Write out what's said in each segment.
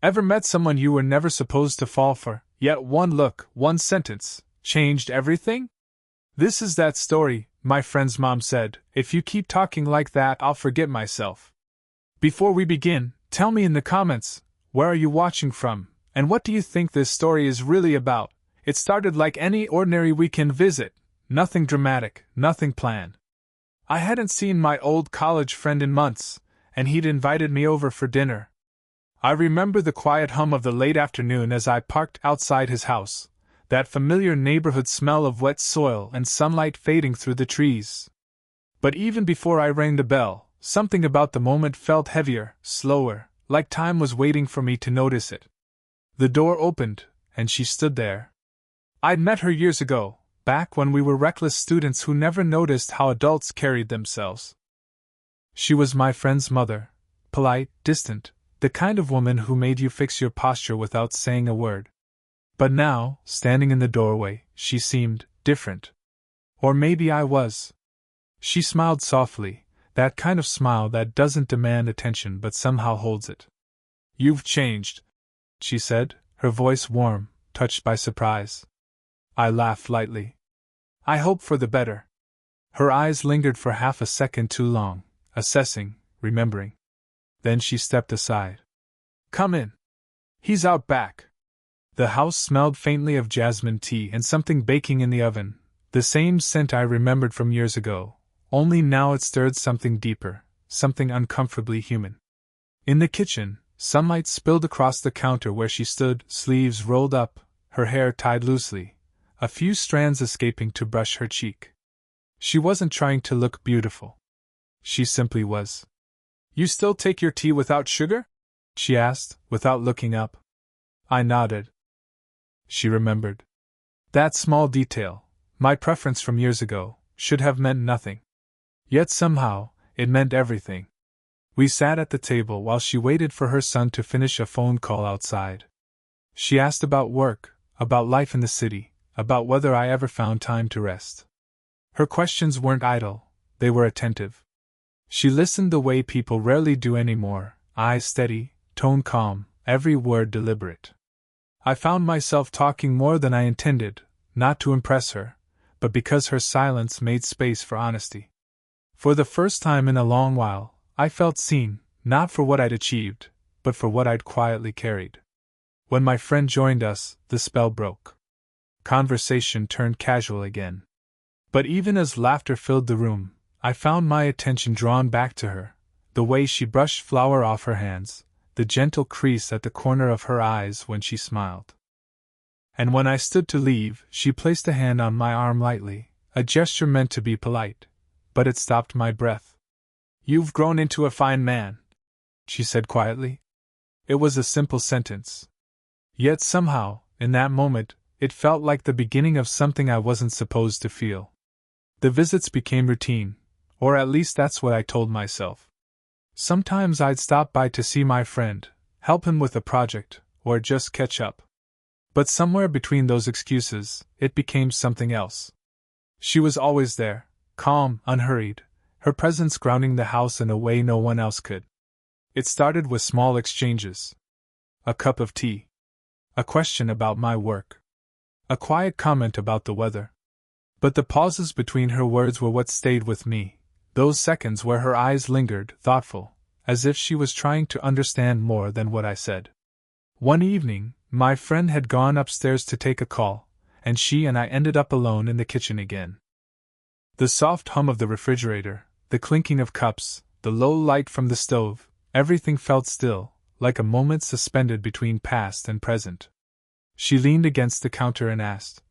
Ever met someone you were never supposed to fall for, yet one look, one sentence, changed everything? This is that story, my friend's mom said. If you keep talking like that, I'll forget myself. Before we begin, tell me in the comments, where are you watching from, and what do you think this story is really about? It started like any ordinary weekend visit, nothing dramatic, nothing planned. I hadn't seen my old college friend in months, and he'd invited me over for dinner. I remember the quiet hum of the late afternoon as I parked outside his house, that familiar neighborhood smell of wet soil and sunlight fading through the trees. But even before I rang the bell, something about the moment felt heavier, slower, like time was waiting for me to notice it. The door opened, and she stood there. I'd met her years ago, back when we were reckless students who never noticed how adults carried themselves. She was my friend's mother, polite, distant, the kind of woman who made you fix your posture without saying a word. But now, standing in the doorway, she seemed different. Or maybe I was. She smiled softly, that kind of smile that doesn't demand attention but somehow holds it. "You've changed," she said, her voice warm, touched by surprise. I laughed lightly. "I hope for the better." Her eyes lingered for half a second too long, assessing, remembering. Then she stepped aside. "Come in. He's out back." The house smelled faintly of jasmine tea and something baking in the oven, the same scent I remembered from years ago, only now it stirred something deeper, something uncomfortably human. In the kitchen, sunlight spilled across the counter where she stood, sleeves rolled up, her hair tied loosely, a few strands escaping to brush her cheek. She wasn't trying to look beautiful. She simply was. "You still take your tea without sugar?" she asked, without looking up. I nodded. She remembered. That small detail, my preference from years ago, should have meant nothing. Yet somehow, it meant everything. We sat at the table while she waited for her son to finish a phone call outside. She asked about work, about life in the city, about whether I ever found time to rest. Her questions weren't idle, they were attentive. She listened the way people rarely do anymore, eyes steady, tone calm, every word deliberate. I found myself talking more than I intended, not to impress her, but because her silence made space for honesty. For the first time in a long while, I felt seen, not for what I'd achieved, but for what I'd quietly carried. When my friend joined us, the spell broke. Conversation turned casual again. But even as laughter filled the room, I found my attention drawn back to her, the way she brushed flour off her hands, the gentle crease at the corner of her eyes when she smiled. And when I stood to leave, she placed a hand on my arm lightly, a gesture meant to be polite, but it stopped my breath. "You've grown into a fine man," she said quietly. It was a simple sentence. Yet somehow, in that moment, it felt like the beginning of something I wasn't supposed to feel. The visits became routine, or at least that's what I told myself. Sometimes I'd stop by to see my friend, help him with a project, or just catch up. But somewhere between those excuses, it became something else. She was always there, calm, unhurried, her presence grounding the house in a way no one else could. It started with small exchanges. A cup of tea. A question about my work. A quiet comment about the weather. But the pauses between her words were what stayed with me, those seconds where her eyes lingered, thoughtful, as if she was trying to understand more than what I said. One evening, my friend had gone upstairs to take a call, and she and I ended up alone in the kitchen again. The soft hum of the refrigerator, the clinking of cups, the low light from the stove, everything felt still, like a moment suspended between past and present. She leaned against the counter and asked,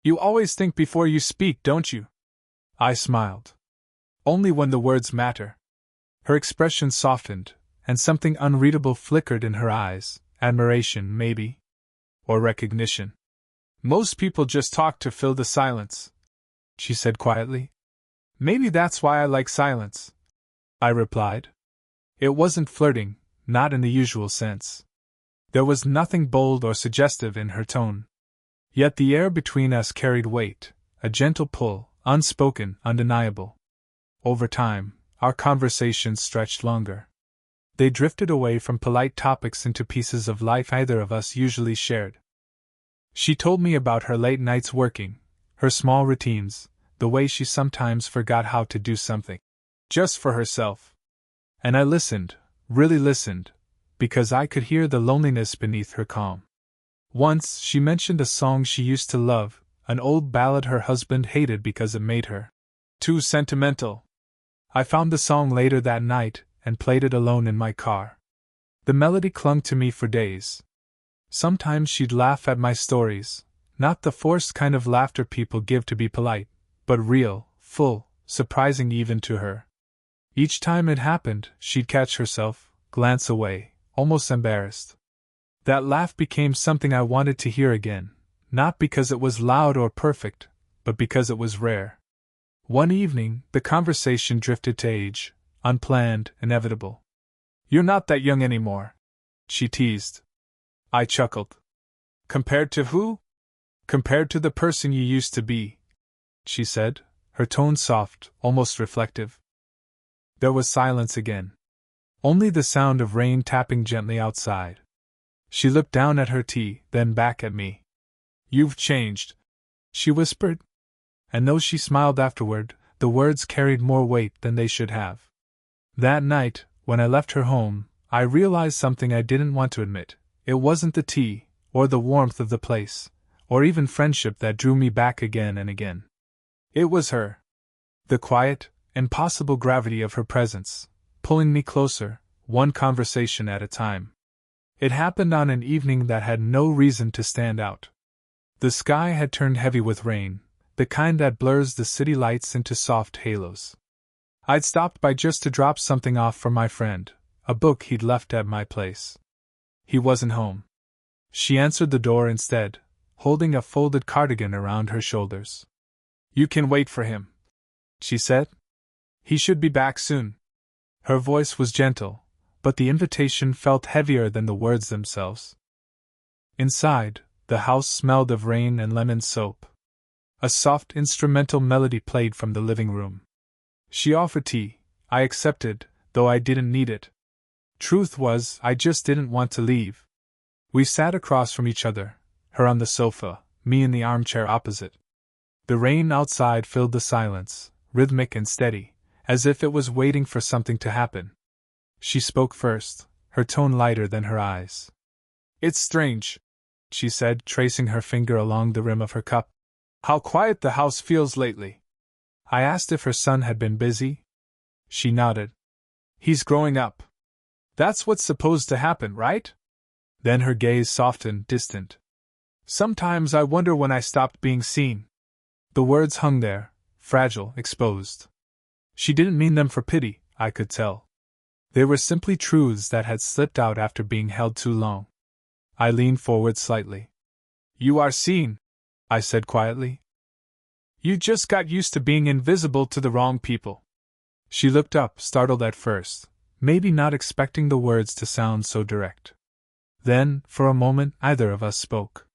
"You always think before you speak, don't you?" I smiled. "Only when the words matter." Her expression softened, and something unreadable flickered in her eyes, admiration, maybe? Or recognition. "Most people just talk to fill the silence," she said quietly. "Maybe that's why I like silence," I replied. It wasn't flirting, not in the usual sense. There was nothing bold or suggestive in her tone. Yet the air between us carried weight, a gentle pull, unspoken, undeniable. Over time, our conversations stretched longer. They drifted away from polite topics into pieces of life neither of us usually shared. She told me about her late nights working, her small routines, the way she sometimes forgot how to do something just for herself. And I listened, really listened, because I could hear the loneliness beneath her calm. Once she mentioned a song she used to love, an old ballad her husband hated because it made her too sentimental. I found the song later that night and played it alone in my car. The melody clung to me for days. Sometimes she'd laugh at my stories, not the forced kind of laughter people give to be polite, but real, full, surprising even to her. Each time it happened, she'd catch herself, glance away, almost embarrassed. That laugh became something I wanted to hear again, not because it was loud or perfect, but because it was rare. One evening, the conversation drifted to age, unplanned, inevitable. "You're not that young anymore," she teased. I chuckled. "Compared to who?" "Compared to the person you used to be," she said, her tone soft, almost reflective. There was silence again. Only the sound of rain tapping gently outside. She looked down at her tea, then back at me. "You've changed," she whispered. And though she smiled afterward, the words carried more weight than they should have. That night, when I left her home, I realized something I didn't want to admit. It wasn't the tea, or the warmth of the place, or even friendship that drew me back again and again. It was her. The quiet, impossible gravity of her presence, pulling me closer, one conversation at a time. It happened on an evening that had no reason to stand out. The sky had turned heavy with rain, the kind that blurs the city lights into soft halos. I'd stopped by just to drop something off for my friend, a book he'd left at my place. He wasn't home. She answered the door instead, holding a folded cardigan around her shoulders. "You can wait for him," she said. "He should be back soon." Her voice was gentle, but the invitation felt heavier than the words themselves. Inside, the house smelled of rain and lemon soap. A soft instrumental melody played from the living room. She offered tea. I accepted, though I didn't need it. Truth was, I just didn't want to leave. We sat across from each other, her on the sofa, me in the armchair opposite. The rain outside filled the silence, rhythmic and steady, as if it was waiting for something to happen. She spoke first, her tone lighter than her eyes. "It's strange," she said, tracing her finger along the rim of her cup, "how quiet the house feels lately." I asked if her son had been busy. She nodded. "He's growing up. That's what's supposed to happen, right?" Then her gaze softened, distant. "Sometimes I wonder when I stopped being seen." The words hung there, fragile, exposed. She didn't mean them for pity, I could tell. They were simply truths that had slipped out after being held too long. I leaned forward slightly. "You are seen," I said quietly. "You just got used to being invisible to the wrong people." She looked up, startled at first, maybe not expecting the words to sound so direct. Then, for a moment, neither of us spoke.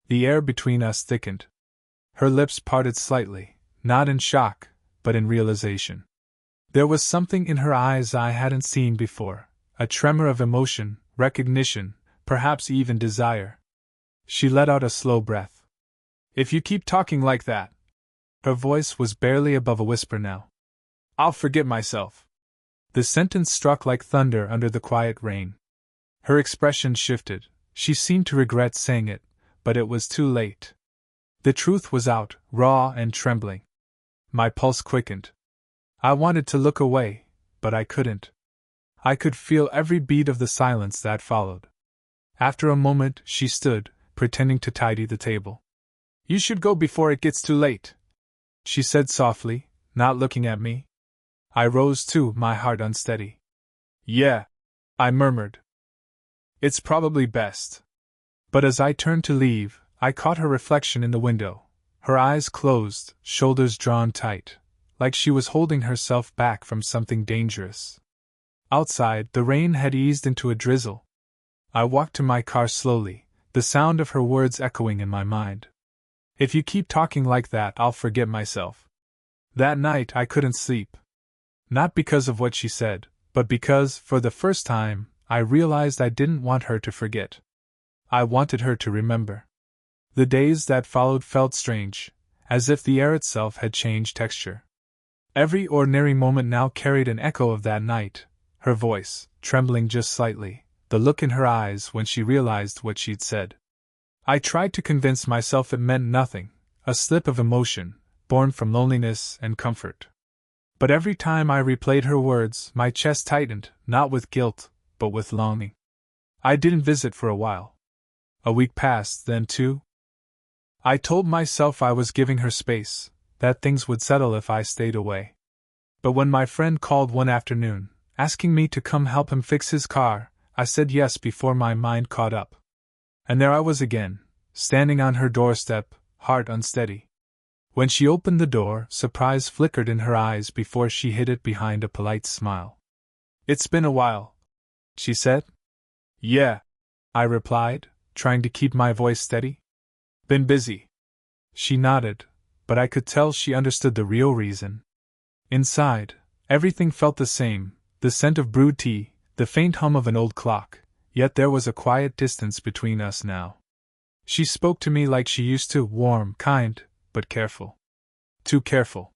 The air between us thickened. Her lips parted slightly, not in shock, but in realization. There was something in her eyes I hadn't seen before, a tremor of emotion, recognition, perhaps even desire. She let out a slow breath. "If you keep talking like that," her voice was barely above a whisper now, "I'll forget myself." The sentence struck like thunder under the quiet rain. Her expression shifted. She seemed to regret saying it, but it was too late. The truth was out, raw and trembling. My pulse quickened. I wanted to look away, but I couldn't. I could feel every beat of the silence that followed. After a moment, she stood, pretending to tidy the table. "You should go before it gets too late," she said softly, not looking at me. I rose too, my heart unsteady. "Yeah," I murmured. "It's probably best." But as I turned to leave, I caught her reflection in the window, her eyes closed, shoulders drawn tight, like she was holding herself back from something dangerous. Outside, the rain had eased into a drizzle. I walked to my car slowly, the sound of her words echoing in my mind. "If you keep talking like that, I'll forget myself." That night I couldn't sleep. Not because of what she said, but because, for the first time, I realized I didn't want her to forget. I wanted her to remember. The days that followed felt strange, as if the air itself had changed texture. Every ordinary moment now carried an echo of that night, her voice, trembling just slightly, the look in her eyes when she realized what she'd said. I tried to convince myself it meant nothing, a slip of emotion, born from loneliness and comfort. But every time I replayed her words, my chest tightened, not with guilt, but with longing. I didn't visit for a while. A week passed, then two. I told myself I was giving her space, that things would settle if I stayed away. But when my friend called one afternoon, asking me to come help him fix his car, I said yes before my mind caught up. And there I was again, standing on her doorstep, heart unsteady. When she opened the door, surprise flickered in her eyes before she hid it behind a polite smile. "It's been a while," she said. "Yeah," I replied, trying to keep my voice steady. "Been busy." She nodded, but I could tell she understood the real reason. Inside, everything felt the same, the scent of brewed tea, the faint hum of an old clock, yet there was a quiet distance between us now. She spoke to me like she used to, warm, kind, but careful. Too careful.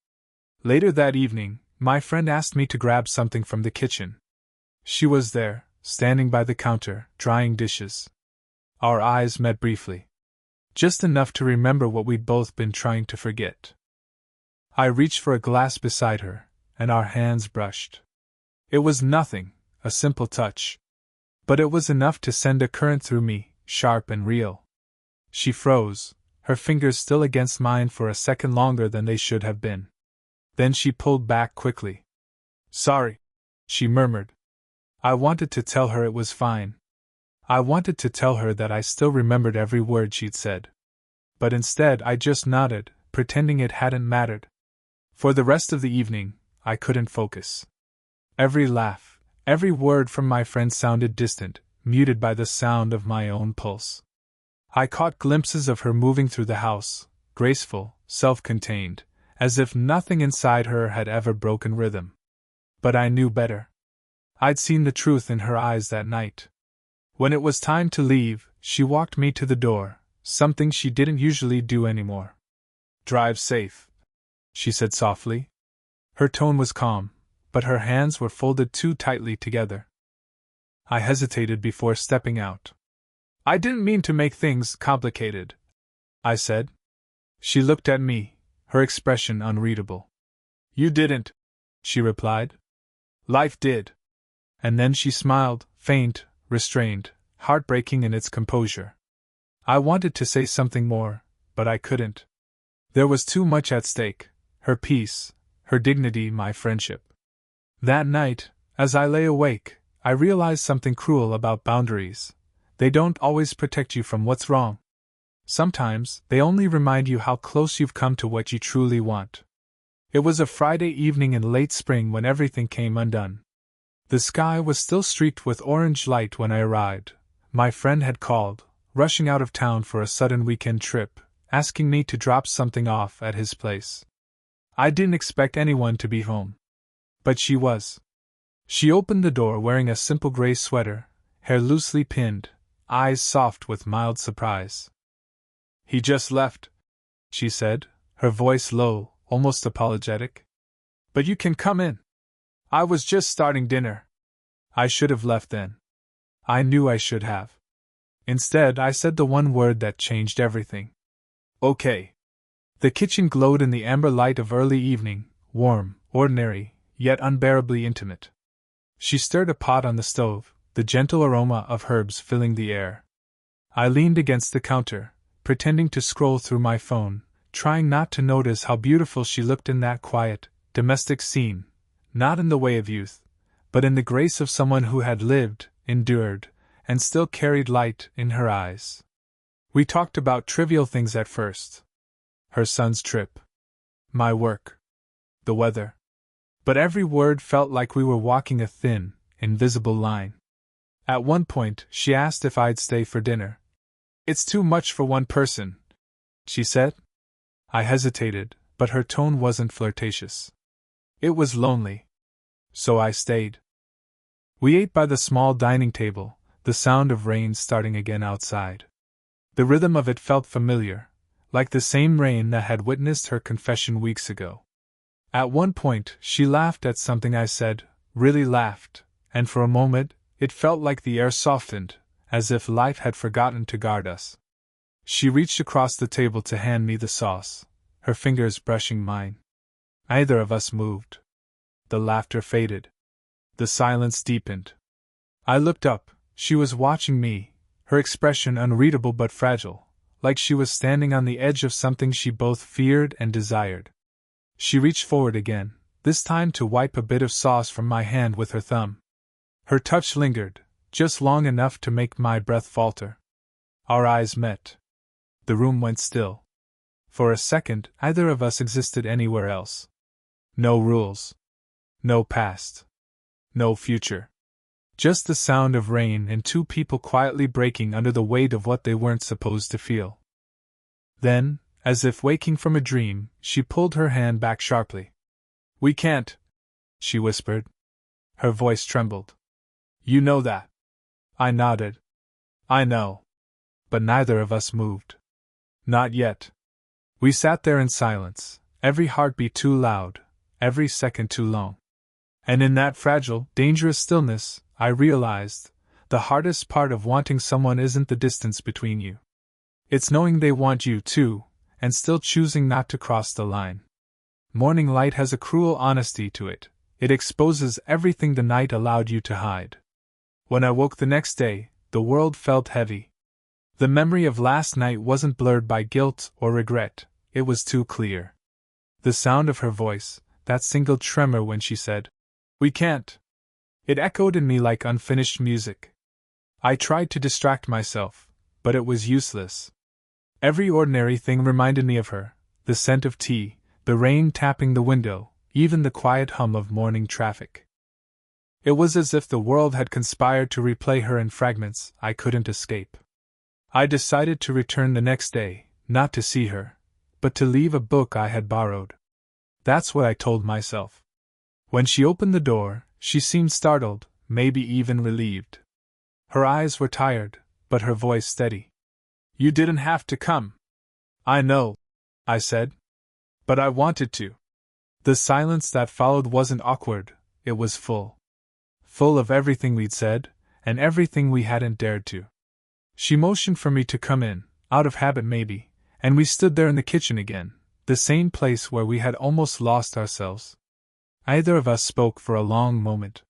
Later that evening, my friend asked me to grab something from the kitchen. She was there, standing by the counter, drying dishes. Our eyes met briefly. Just enough to remember what we'd both been trying to forget. I reached for a glass beside her, and our hands brushed. It was nothing, a simple touch. But it was enough to send a current through me, sharp and real. She froze, her fingers still against mine for a second longer than they should have been. Then she pulled back quickly. "Sorry," she murmured. I wanted to tell her it was fine. I wanted to tell her that I still remembered every word she'd said. But instead I just nodded, pretending it hadn't mattered. For the rest of the evening, I couldn't focus. Every laugh, every word from my friend sounded distant, muted by the sound of my own pulse. I caught glimpses of her moving through the house, graceful, self-contained, as if nothing inside her had ever broken rhythm. But I knew better. I'd seen the truth in her eyes that night. When it was time to leave, she walked me to the door, something she didn't usually do anymore. "Drive safe," she said softly. Her tone was calm, but her hands were folded too tightly together. I hesitated before stepping out. "I didn't mean to make things complicated," I said. She looked at me, her expression unreadable. "You didn't," she replied. "Life did." And then she smiled, faint, restrained, heartbreaking in its composure. I wanted to say something more, but I couldn't. There was too much at stake, her peace, her dignity, my friendship. That night, as I lay awake, I realized something cruel about boundaries. They don't always protect you from what's wrong. Sometimes, they only remind you how close you've come to what you truly want. It was a Friday evening in late spring when everything came undone. The sky was still streaked with orange light when I arrived. My friend had called, rushing out of town for a sudden weekend trip, asking me to drop something off at his place. I didn't expect anyone to be home. But she was. She opened the door wearing a simple gray sweater, hair loosely pinned, eyes soft with mild surprise. "He just left," she said, her voice low, almost apologetic. "But you can come in. I was just starting dinner." I should have left then. I knew I should have. Instead, I said the one word that changed everything. "Okay." The kitchen glowed in the amber light of early evening, warm, ordinary, yet unbearably intimate. She stirred a pot on the stove, the gentle aroma of herbs filling the air. I leaned against the counter, pretending to scroll through my phone, trying not to notice how beautiful she looked in that quiet, domestic scene, not in the way of youth, but in the grace of someone who had lived, endured, and still carried light in her eyes. We talked about trivial things at first. Her son's trip. My work. The weather. But every word felt like we were walking a thin, invisible line. At one point, she asked if I'd stay for dinner. "It's too much for one person," she said. I hesitated, but her tone wasn't flirtatious. It was lonely. So I stayed. We ate by the small dining table, the sound of rain starting again outside. The rhythm of it felt familiar, like the same rain that had witnessed her confession weeks ago. At one point, she laughed at something I said, really laughed, and for a moment, it felt like the air softened, as if life had forgotten to guard us. She reached across the table to hand me the sauce, her fingers brushing mine. Neither of us moved. The laughter faded. The silence deepened. I looked up. She was watching me, her expression unreadable but fragile, like she was standing on the edge of something she both feared and desired. She reached forward again, this time to wipe a bit of sauce from my hand with her thumb. Her touch lingered, just long enough to make my breath falter. Our eyes met. The room went still. For a second, neither of us existed anywhere else. No rules. No past. No future. Just the sound of rain and two people quietly breaking under the weight of what they weren't supposed to feel. Then, as if waking from a dream, she pulled her hand back sharply. "We can't," she whispered. Her voice trembled. "You know that." I nodded. "I know." But neither of us moved. Not yet. We sat there in silence, every heartbeat too loud, every second too long. And in that fragile, dangerous stillness, I realized, the hardest part of wanting someone isn't the distance between you. It's knowing they want you too, and still choosing not to cross the line. Morning light has a cruel honesty to it. It exposes everything the night allowed you to hide. When I woke the next day, the world felt heavy. The memory of last night wasn't blurred by guilt or regret, it was too clear. The sound of her voice, that single tremor when she said, "We can't," it echoed in me like unfinished music. I tried to distract myself, but it was useless. Every ordinary thing reminded me of her, the scent of tea, the rain tapping the window, even the quiet hum of morning traffic. It was as if the world had conspired to replay her in fragments I couldn't escape. I decided to return the next day, not to see her, but to leave a book I had borrowed. That's what I told myself. When she opened the door, she seemed startled, maybe even relieved. Her eyes were tired, but her voice steady. "You didn't have to come." "I know," I said. "But I wanted to." The silence that followed wasn't awkward, it was full. Full of everything we'd said, and everything we hadn't dared to. She motioned for me to come in, out of habit maybe, and we stood there in the kitchen again, the same place where we had almost lost ourselves. Neither of us spoke for a long moment.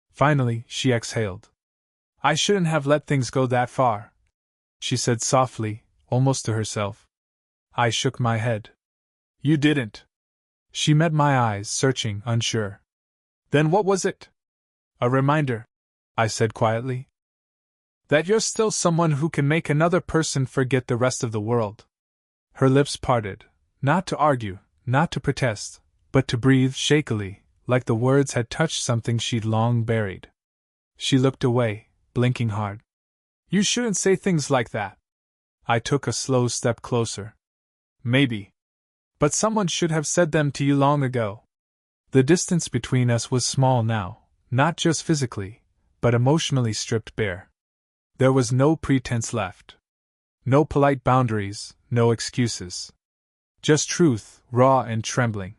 Finally, she exhaled. "I shouldn't have let things go that far," she said softly, almost to herself. I shook my head. "You didn't." She met my eyes, searching, unsure. "Then what was it?" "A reminder," I said quietly. "That you're still someone who can make another person forget the rest of the world." Her lips parted, not to argue, not to protest, but to breathe shakily, like the words had touched something she'd long buried. She looked away, blinking hard. "You shouldn't say things like that." I took a slow step closer. "Maybe. But someone should have said them to you long ago." The distance between us was small now, not just physically, but emotionally stripped bare. There was no pretense left. No polite boundaries, no excuses. Just truth, raw and trembling.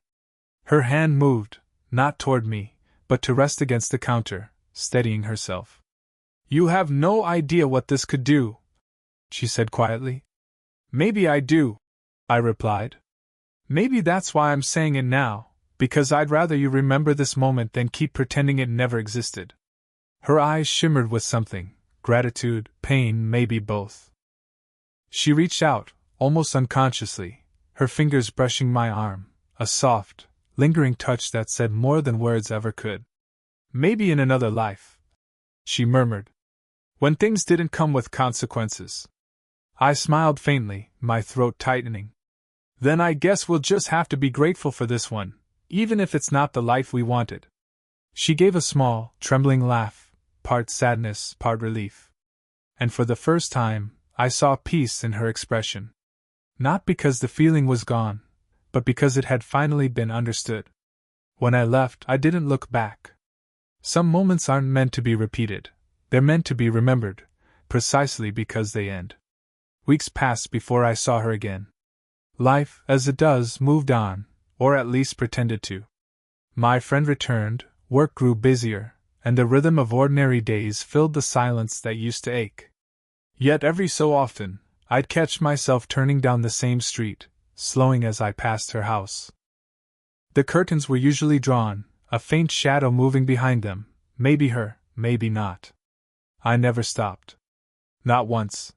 Her hand moved, not toward me, but to rest against the counter, steadying herself. "You have no idea what this could do," she said quietly. "Maybe I do," I replied. "Maybe that's why I'm saying it now, because I'd rather you remember this moment than keep pretending it never existed." Her eyes shimmered with something, gratitude, pain, maybe both. She reached out, almost unconsciously, her fingers brushing my arm, a soft, lingering touch that said more than words ever could. "Maybe in another life," she murmured, "when things didn't come with consequences." I smiled faintly, my throat tightening. "Then I guess we'll just have to be grateful for this one, even if it's not the life we wanted." She gave a small, trembling laugh, part sadness, part relief. And for the first time, I saw peace in her expression. Not because the feeling was gone, but because it had finally been understood. When I left, I didn't look back. Some moments aren't meant to be repeated, they're meant to be remembered, precisely because they end. Weeks passed before I saw her again. Life, as it does, moved on, or at least pretended to. My friend returned, work grew busier, and the rhythm of ordinary days filled the silence that used to ache. Yet every so often, I'd catch myself turning down the same street, slowing as I passed her house. The curtains were usually drawn, a faint shadow moving behind them, maybe her, maybe not. I never stopped. Not once.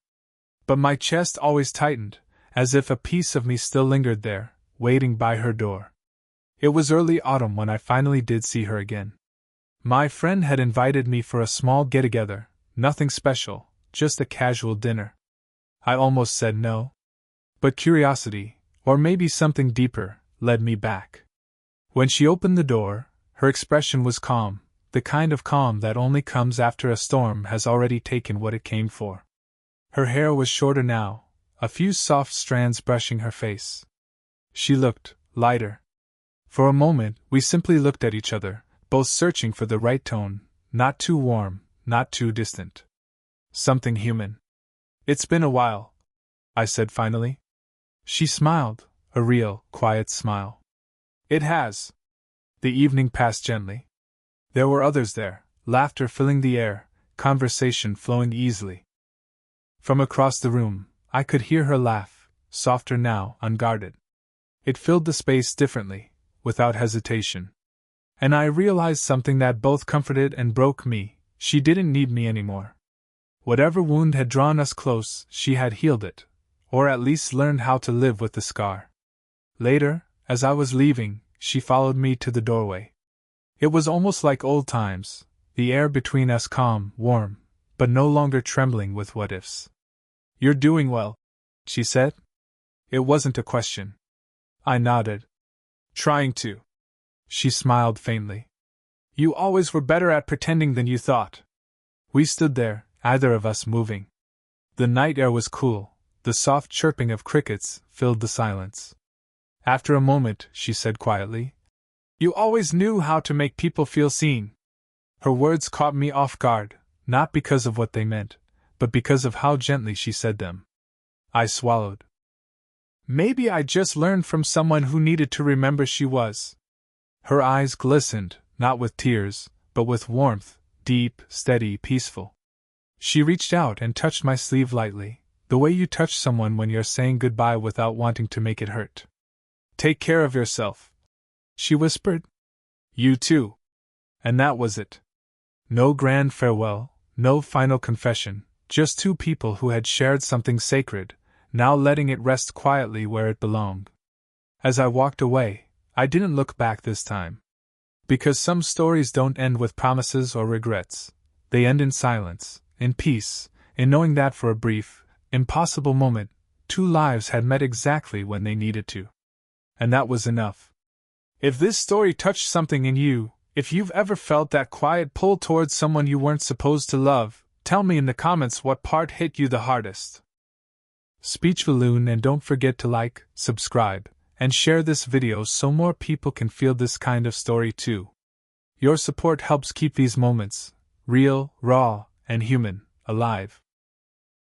But my chest always tightened, as if a piece of me still lingered there, waiting by her door. It was early autumn when I finally did see her again. My friend had invited me for a small get-together, nothing special, just a casual dinner. I almost said no. But curiosity, or maybe something deeper, led me back. When she opened the door, her expression was calm, the kind of calm that only comes after a storm has already taken what it came for. Her hair was shorter now, a few soft strands brushing her face. She looked lighter. For a moment, we simply looked at each other, both searching for the right tone, not too warm, not too distant. Something human. "It's been a while," I said finally. She smiled, a real, quiet smile. "It has." The evening passed gently. There were others there, laughter filling the air, conversation flowing easily. From across the room, I could hear her laugh, softer now, unguarded. It filled the space differently, without hesitation. And I realized something that both comforted and broke me: she didn't need me anymore. Whatever wound had drawn us close, she had healed it, or at least learned how to live with the scar. Later, as I was leaving, she followed me to the doorway. It was almost like old times, the air between us calm, warm, but no longer trembling with what-ifs. "You're doing well," she said. It wasn't a question. I nodded. "Trying to." She smiled faintly. "You always were better at pretending than you thought." We stood there, either of us moving. The night air was cool, the soft chirping of crickets filled the silence. After a moment, she said quietly, "You always knew how to make people feel seen." Her words caught me off guard, not because of what they meant, but because of how gently she said them. I swallowed. Maybe I just learned from someone who needed to remember she was. Her eyes glistened, not with tears, but with warmth, deep, steady, peaceful. She reached out and touched my sleeve lightly, the way you touch someone when you're saying goodbye without wanting to make it hurt. "Take care of yourself," she whispered. "You too." And that was it. No grand farewell, no final confession, just two people who had shared something sacred, now letting it rest quietly where it belonged. As I walked away, I didn't look back this time. Because some stories don't end with promises or regrets. They end in silence, in peace, in knowing that for a brief, impossible moment, two lives had met exactly when they needed to. And that was enough. If this story touched something in you, if you've ever felt that quiet pull towards someone you weren't supposed to love, tell me in the comments what part hit you the hardest. Speech Balloon, and don't forget to like, subscribe, and share this video so more people can feel this kind of story too. Your support helps keep these moments, real, raw, and human, alive.